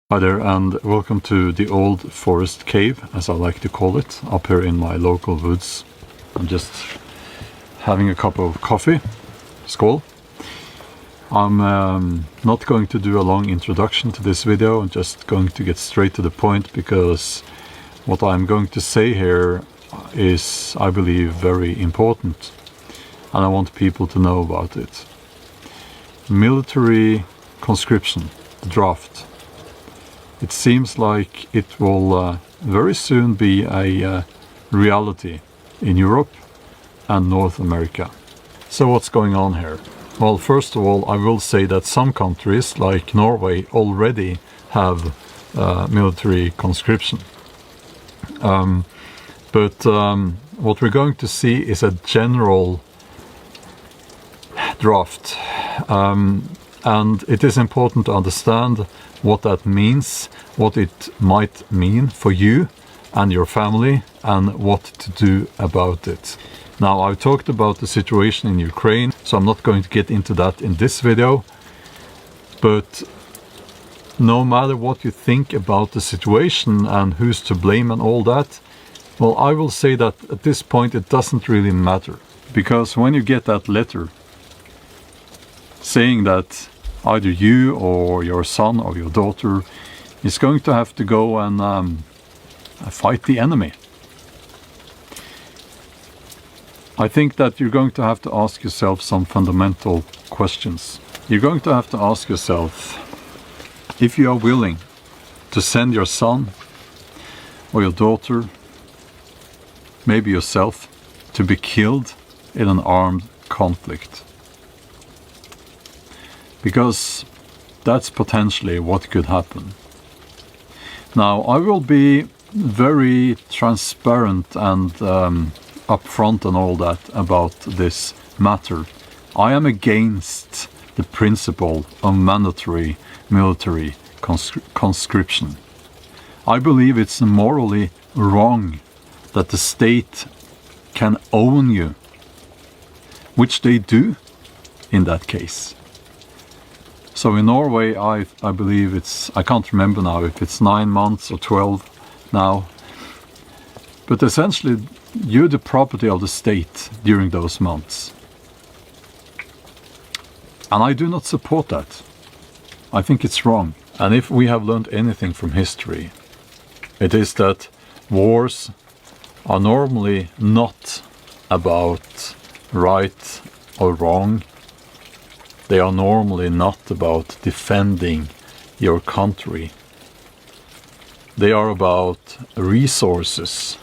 Hi there, and welcome to the old forest cave, as I like to call it, up here in my local woods. I'm just having a cup of coffee. Skål. I'm not going to do a long introduction to this video. I'm just going to get straight to the point, because what I'm going to say here is, I believe, very important, and I want people to know about it. Military conscription, the draft. It seems like it will very soon be a reality in Europe and North America. So what's going on here? Well, first of all, I will say that some countries, like Norway, already have military conscription. But what we're going to see is a general draft. And it is important to understand what that means, what it might mean for you and your family, and what to do about it. Now, I've talked about the situation in Ukraine, so I'm not going to get into that in this video. But no matter what you think about the situation and who's to blame and all that, well, I will say that at this point it doesn't really matter. Because when you get that letter saying that either you or your son or your daughter is going to have to go and fight the enemy, I think that you're going to have to ask yourself some fundamental questions. You're going to have to ask yourself if you are willing to send your son or your daughter, maybe yourself, to be killed in an armed conflict. Because that's potentially what could happen. Now, I will be very transparent and upfront and all that about this matter. I am against the principle of mandatory military conscription. I believe it's morally wrong that the state can own you, which they do in that case. So in Norway, I believe it's, I can't remember now if it's 9 months or 12 now, but essentially you're the property of the state during those months. And I do not support that. I think it's wrong. And if we have learned anything from history, it is that wars are normally not about right or wrong. They are normally not about defending your country. They are about resources,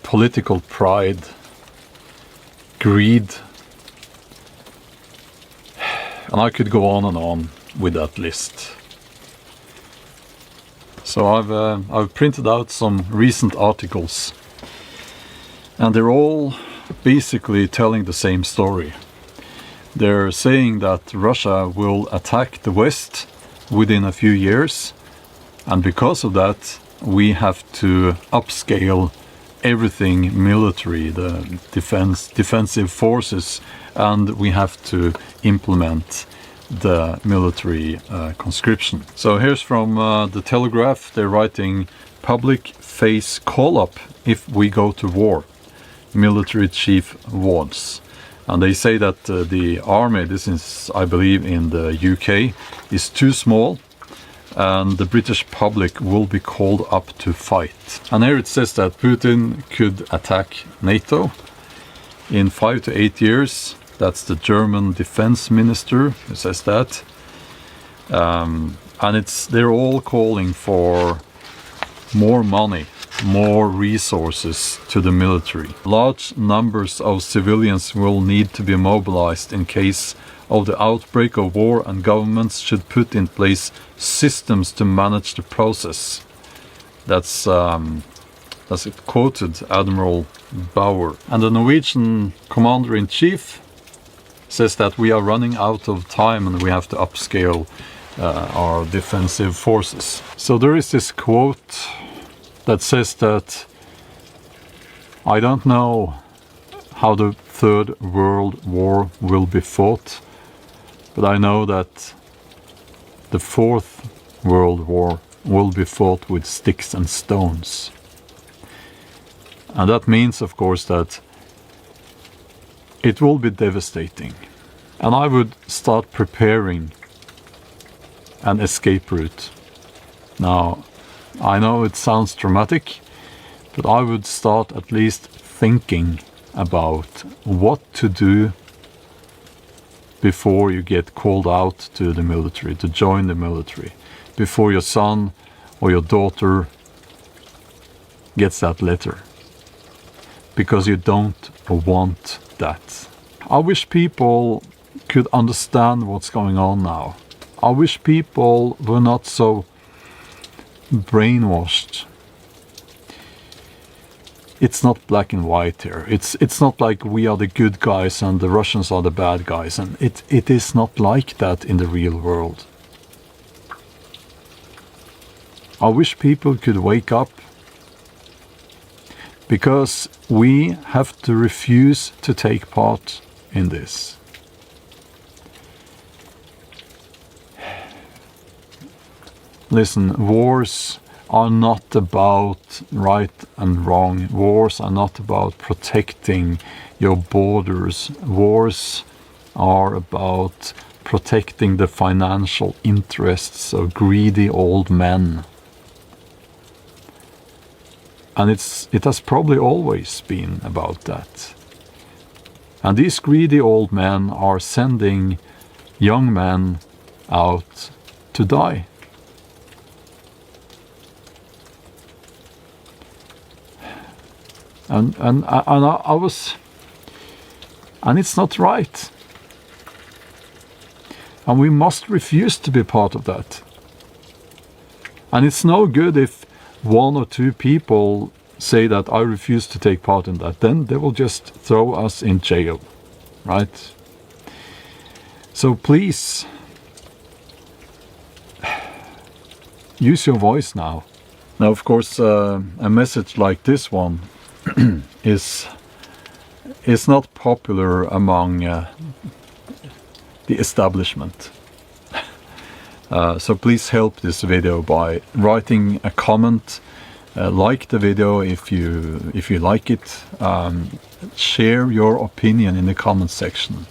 political pride, greed. And I could go on with that list. So I've printed out some recent articles, and they're all basically telling the same story. They're saying that Russia will attack the West within a few years, and because of that we have to upscale everything military, the defensive forces, and we have to implement the military conscription. So here's from the Telegraph. They're writing, "Public face call-up if we go to war. Military chief warns." And they say that the army, this is, I believe, in the UK, is too small, and the British public will be called up to fight. And here it says that Putin could attack NATO in 5 to 8 years. That's the German defense minister who says that. And they're all calling for more money, more resources to the military. Large numbers of civilians will need to be mobilized in case of the outbreak of war, and governments should put in place systems to manage the process. That's quoted Admiral Bauer. And the Norwegian commander-in-chief says that we are running out of time and we have to upscale our defensive forces. So there is this quote that says that I don't know how the Third World War will be fought, but I know that the Fourth world war will be fought with sticks and stones. And that means, of course, that it will be devastating. And I would start preparing an escape route. Now, I know it sounds dramatic, but I would start at least thinking about what to do before you get called out to the military, to join the military, before your son or your daughter gets that letter. Because you don't want that. I wish people could understand what's going on now. I wish people were not so brainwashed. It's not black and white here. It's not like we are the good guys and the Russians are the bad guys, and it is not like that in the real world. I wish people could wake up, because we have to refuse to take part in this. Listen, wars are not about right and wrong. Wars are not about protecting your borders. Wars are about protecting the financial interests of greedy old men. And it has probably always been about that. And these greedy old men are sending young men out to die. And I was, and it's not right. And we must refuse to be part of that. And it's no good if one or two people say that I refuse to take part in that. Then they will just throw us in jail, right? So please, use your voice now. Now, of course, a message like this one is not popular among the establishment. So please help this video by writing a comment, like the video if you like it, share your opinion in the comment section,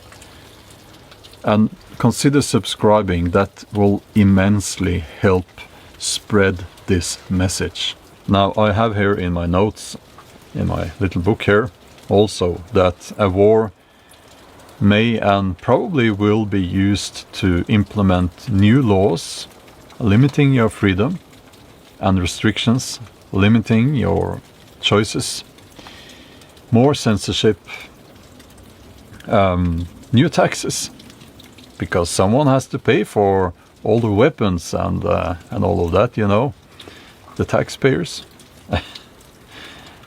and consider subscribing. That will immensely help spread this message. Now, I have here in my notes, in my little book here, also that a war may and probably will be used to implement new laws limiting your freedom and restrictions, limiting your choices, more censorship, new taxes, because someone has to pay for all the weapons and all of that, you know, the taxpayers.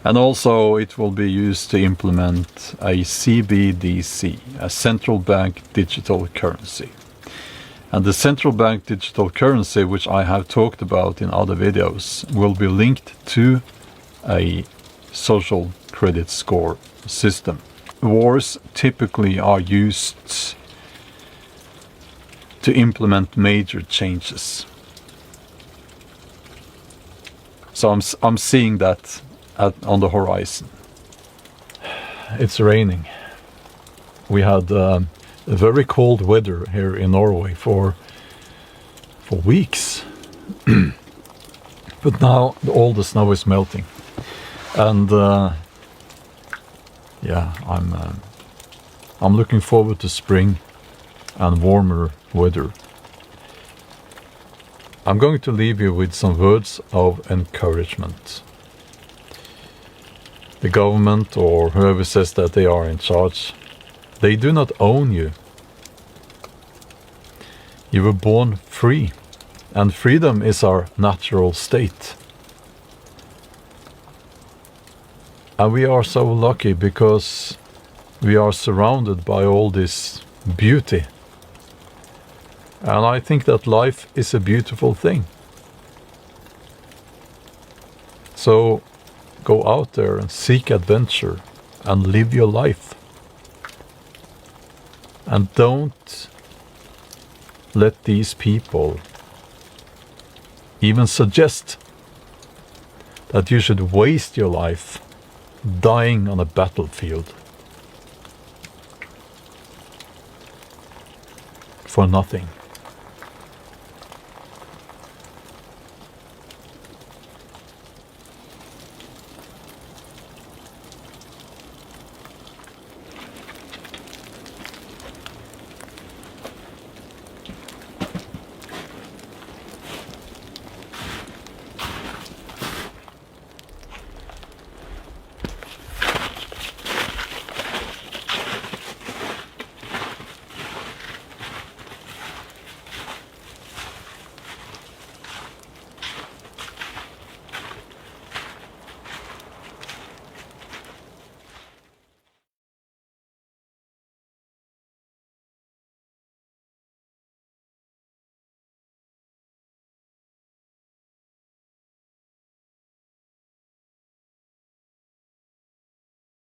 And also it will be used to implement a CBDC, a central bank digital currency. And the central bank digital currency, which I have talked about in other videos, will be linked to a social credit score system. Wars typically are used to implement major changes. So I'm seeing that on the horizon. It's raining. We had a very cold weather here in Norway for weeks. But now all the snow is melting, and yeah, I'm looking forward to spring and warmer weather. I'm going to leave you with some words of encouragement. The government or whoever says that they are in charge, they do not own you. You were born free, and freedom is our natural state. And we are so lucky because we are surrounded by all this beauty. And I think that life is a beautiful thing. So go out there and seek adventure and live your life. And don't let these people even suggest that you should waste your life dying on a battlefield for nothing.